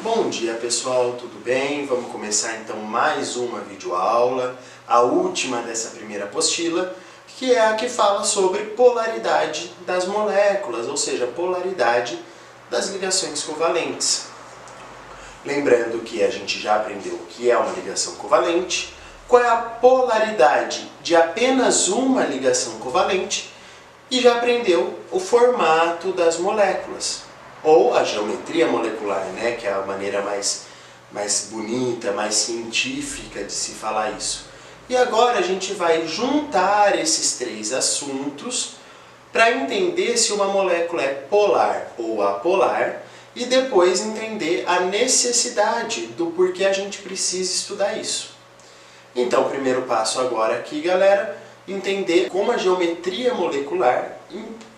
Bom dia pessoal, tudo bem? Vamos começar então mais uma videoaula, a última dessa primeira apostila, que é a que fala sobre polaridade das moléculas, ou seja, polaridade das ligações covalentes. Lembrando que a gente já aprendeu o que é uma ligação covalente, qual é a polaridade de apenas uma ligação covalente e já aprendeu o formato das moléculas. Ou a geometria molecular, né, que é a maneira mais bonita, mais científica de se falar isso. E agora a gente vai juntar esses três assuntos para entender se uma molécula é polar ou apolar e depois entender a necessidade do porquê a gente precisa estudar isso. Então, o primeiro passo agora aqui, galera, entender como a geometria molecular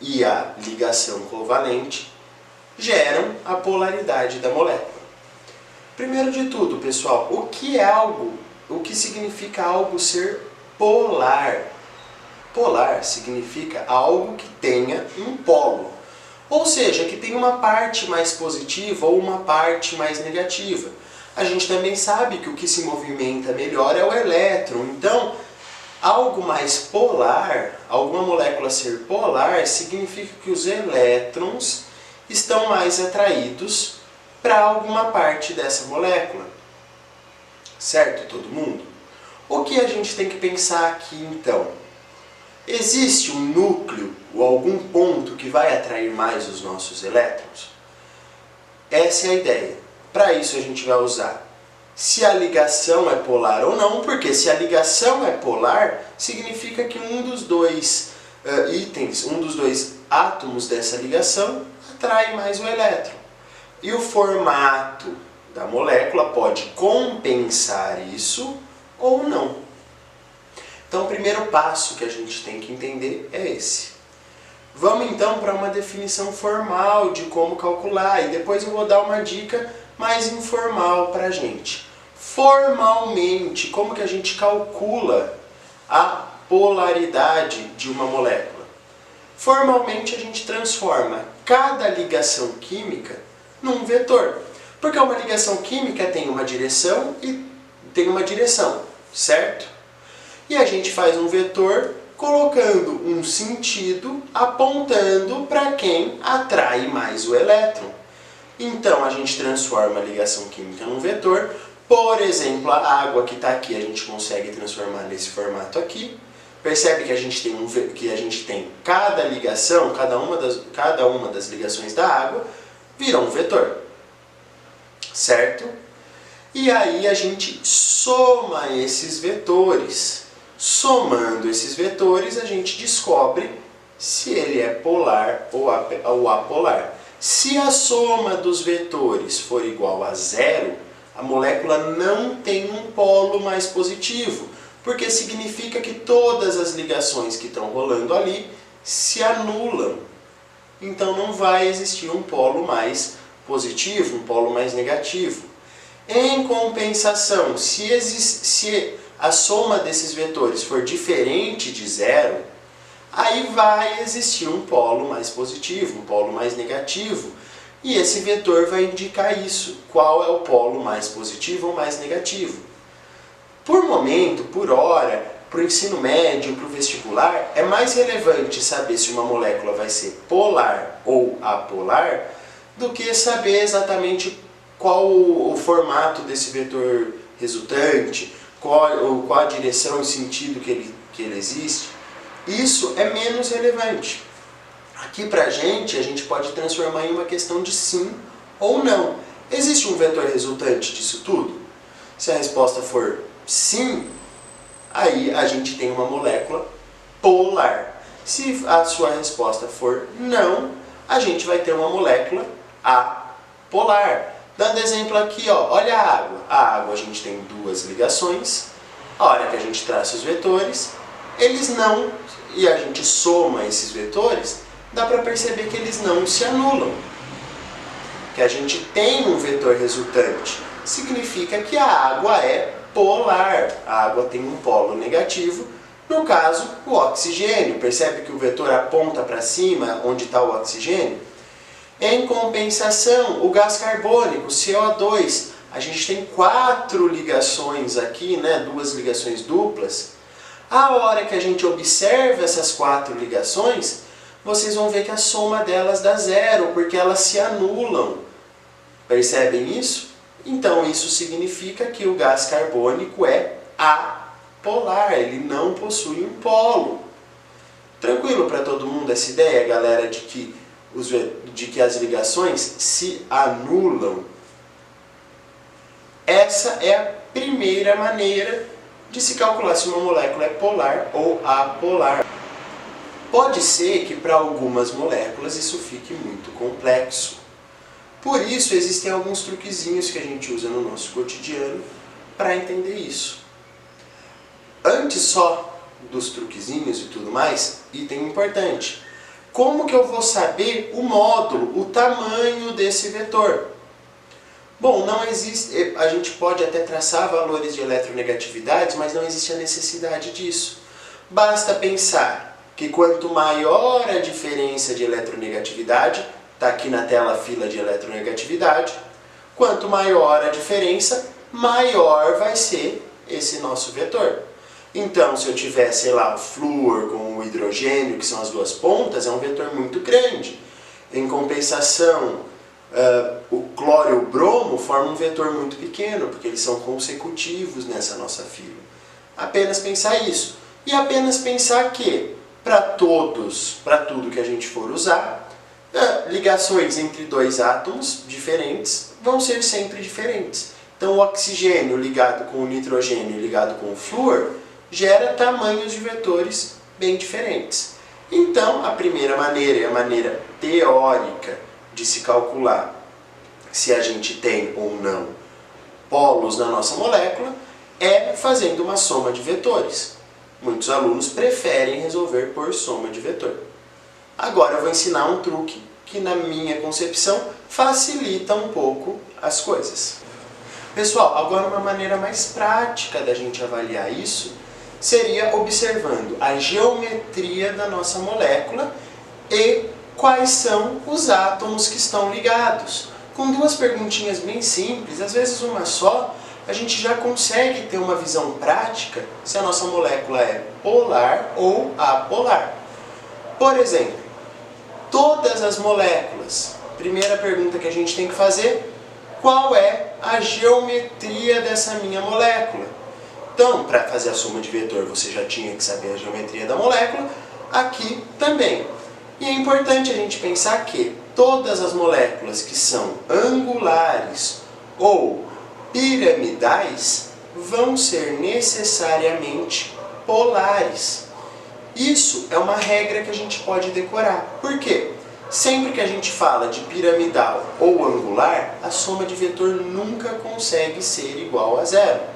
e a ligação covalente geram a polaridade da molécula. Primeiro de tudo, pessoal, o que significa algo ser polar? Polar significa algo que tenha um polo, ou seja, que tem uma parte mais positiva ou uma parte mais negativa. A gente também sabe que o que se movimenta melhor é o elétron, então algo mais polar, alguma molécula ser polar, significa que os elétrons estão mais atraídos para alguma parte dessa molécula. Certo, todo mundo? O que a gente tem que pensar aqui então? Existe um núcleo ou algum ponto que vai atrair mais os nossos elétrons? Essa é a ideia. Para isso a gente vai usar se a ligação é polar ou não, porque se a ligação é polar, significa que um dos dois átomos dessa ligação atrai mais o elétron. E o formato da molécula pode compensar isso ou não. Então o primeiro passo que a gente tem que entender é esse. Vamos então para uma definição formal de como calcular e depois eu vou dar uma dica mais informal para a gente. Formalmente, como que a gente calcula a polaridade de uma molécula? Formalmente a gente transforma cada ligação química num vetor. Porque uma ligação química tem uma direção e tem uma direção, certo? E a gente faz um vetor colocando um sentido apontando para quem atrai mais o elétron. Então a gente transforma a ligação química num vetor. Por exemplo, a água que está aqui a gente consegue transformar nesse formato aqui. Percebe que a gente tem cada ligação, cada uma das ligações da água vira um vetor, certo? E aí a gente soma esses vetores. Somando esses vetores a gente descobre se ele é polar ou apolar. Se a soma dos vetores for igual a zero, a molécula não tem um polo mais positivo, porque significa que todas as ligações que estão rolando ali se anulam. Então não vai existir um polo mais positivo, um polo mais negativo. Em compensação, se a soma desses vetores for diferente de zero, aí vai existir um polo mais positivo, um polo mais negativo. E esse vetor vai indicar isso, qual é o polo mais positivo ou mais negativo. Por momento, por hora, para o ensino médio, para o vestibular, é mais relevante saber se uma molécula vai ser polar ou apolar do que saber exatamente qual o formato desse vetor resultante, qual a direção e sentido que ele existe. Isso é menos relevante. Aqui pra gente, a gente pode transformar em uma questão de sim ou não. Existe um vetor resultante disso tudo? Se a resposta for sim, aí a gente tem uma molécula polar. Se a sua resposta for não, a gente vai ter uma molécula apolar. Dando exemplo aqui, ó, olha a água. A água a gente tem duas ligações. A hora que a gente traça os vetores, eles não, e a gente soma esses vetores, dá para perceber que eles não se anulam. Que a gente tem um vetor resultante. Significa que a água é polar. A água tem um polo negativo, no caso, o oxigênio. Percebe que o vetor aponta para cima, onde está o oxigênio? Em compensação, o gás carbônico, CO2, a gente tem 4 ligações aqui, né? 2 ligações duplas. A hora que a gente observa essas 4 ligações, vocês vão ver que a soma delas dá 0, porque elas se anulam. Percebem isso? Então isso significa que o gás carbônico é apolar, ele não possui um polo. Tranquilo para todo mundo essa ideia, galera, de que as ligações se anulam? Essa é a primeira maneira de se calcular se uma molécula é polar ou apolar. Pode ser que para algumas moléculas isso fique muito complexo. Por isso existem alguns truquezinhos que a gente usa no nosso cotidiano para entender isso. Antes só dos truquezinhos e tudo mais, item importante. Como que eu vou saber o módulo, o tamanho desse vetor? Bom, não existe, a gente pode até traçar valores de eletronegatividades, mas não existe a necessidade disso. Basta pensar que quanto maior a diferença de eletronegatividade, está aqui na tela a fila de eletronegatividade, quanto maior a diferença, maior vai ser esse nosso vetor. Então, se eu tiver, sei lá, o flúor com o hidrogênio, que são as duas pontas, é um vetor muito grande. Em compensação, o cloro e o bromo formam um vetor muito pequeno, porque eles são consecutivos nessa nossa fila. Apenas pensar isso. E apenas pensar que, para tudo que a gente for usar, ligações entre 2 átomos diferentes vão ser sempre diferentes. Então, o oxigênio ligado com o nitrogênio ligado com o flúor gera tamanhos de vetores bem diferentes. Então, a primeira maneira e a maneira teórica de se calcular se a gente tem ou não polos na nossa molécula é fazendo uma soma de vetores. Muitos alunos preferem resolver por soma de vetor. Agora eu vou ensinar um truque que, na minha concepção, facilita um pouco as coisas. Pessoal, agora uma maneira mais prática da gente avaliar isso seria observando a geometria da nossa molécula e quais são os átomos que estão ligados. Com 2 perguntinhas bem simples, às vezes uma só, a gente já consegue ter uma visão prática se a nossa molécula é polar ou apolar. Por exemplo, todas as moléculas, primeira pergunta que a gente tem que fazer, qual é a geometria dessa minha molécula? Então, para fazer a soma de vetor, você já tinha que saber a geometria da molécula, aqui também. E é importante a gente pensar que todas as moléculas que são angulares ou piramidais vão ser necessariamente polares. Isso é uma regra que a gente pode decorar. Por quê? Sempre que a gente fala de piramidal ou angular, a soma de vetor nunca consegue ser igual a 0.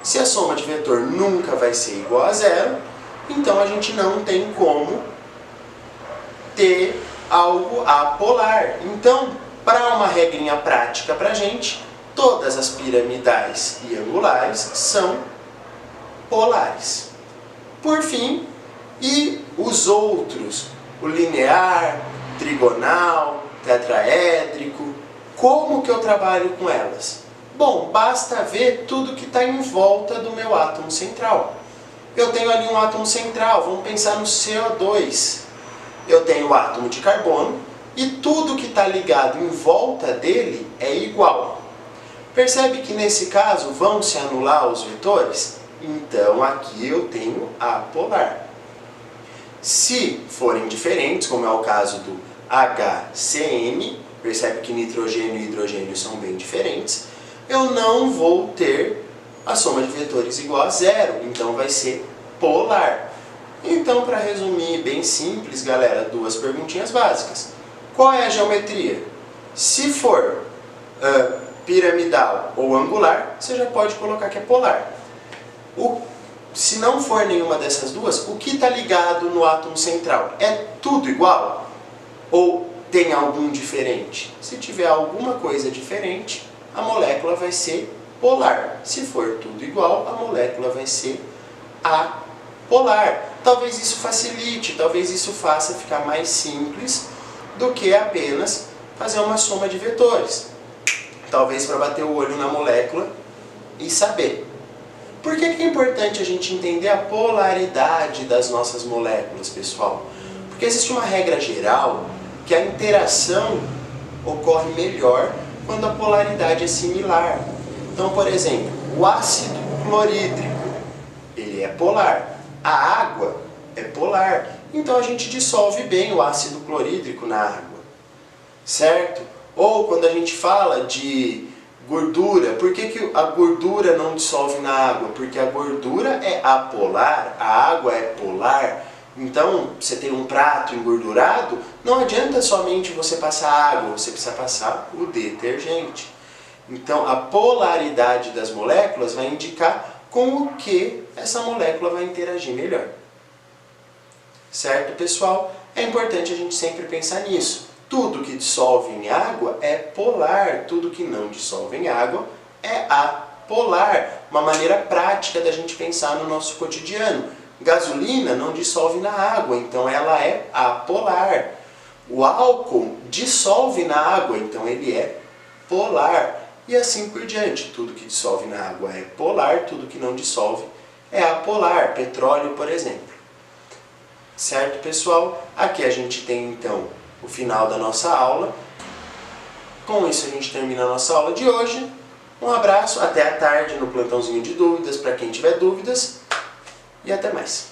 Se a soma de vetor nunca vai ser igual a 0, então a gente não tem como ter algo apolar. Então, para uma regrinha prática para a gente, todas as piramidais e angulares são polares. Por fim, e os outros, o linear, trigonal, tetraédrico, como que eu trabalho com elas? Bom, basta ver tudo que está em volta do meu átomo central. Eu tenho ali um átomo central, vamos pensar no CO2. Eu tenho o átomo de carbono e tudo que está ligado em volta dele é igual. Percebe que nesse caso vão se anular os vetores? Então aqui eu tenho apolar. Se forem diferentes, como é o caso do HCN, percebe que nitrogênio e hidrogênio são bem diferentes, eu não vou ter a soma de vetores igual a 0, então vai ser polar. Então, para resumir bem simples, galera, 2 perguntinhas básicas. Qual é a geometria? Se for piramidal ou angular, você já pode colocar que é polar. Se não for nenhuma dessas duas, o que está ligado no átomo central? É tudo igual? Ou tem algum diferente? Se tiver alguma coisa diferente, a molécula vai ser polar. Se for tudo igual, a molécula vai ser apolar. Talvez isso facilite, talvez isso faça ficar mais simples do que apenas fazer uma soma de vetores. Talvez para bater o olho na molécula e saber. Por que é importante a gente entender a polaridade das nossas moléculas, pessoal? Porque existe uma regra geral que a interação ocorre melhor quando a polaridade é similar. Então, por exemplo, o ácido clorídrico, ele é polar. A água é polar. Então a gente dissolve bem o ácido clorídrico na água. Certo? Ou quando a gente fala de gordura, por que a gordura não dissolve na água? Porque a gordura é apolar, a água é polar. Então, você tem um prato engordurado, não adianta somente você passar água, você precisa passar o detergente. Então, a polaridade das moléculas vai indicar com o que essa molécula vai interagir melhor. Certo, pessoal? É importante a gente sempre pensar nisso. Tudo que dissolve em água é polar, tudo que não dissolve em água é apolar. Uma maneira prática da gente pensar no nosso cotidiano. Gasolina não dissolve na água, então ela é apolar. O álcool dissolve na água, então ele é polar. E assim por diante. Tudo que dissolve na água é polar, tudo que não dissolve é apolar. Petróleo, por exemplo. Certo, pessoal? Aqui a gente tem, então, o final da nossa aula. Com isso a gente termina a nossa aula de hoje. Um abraço, até à tarde no plantãozinho de dúvidas, para quem tiver dúvidas. E até mais.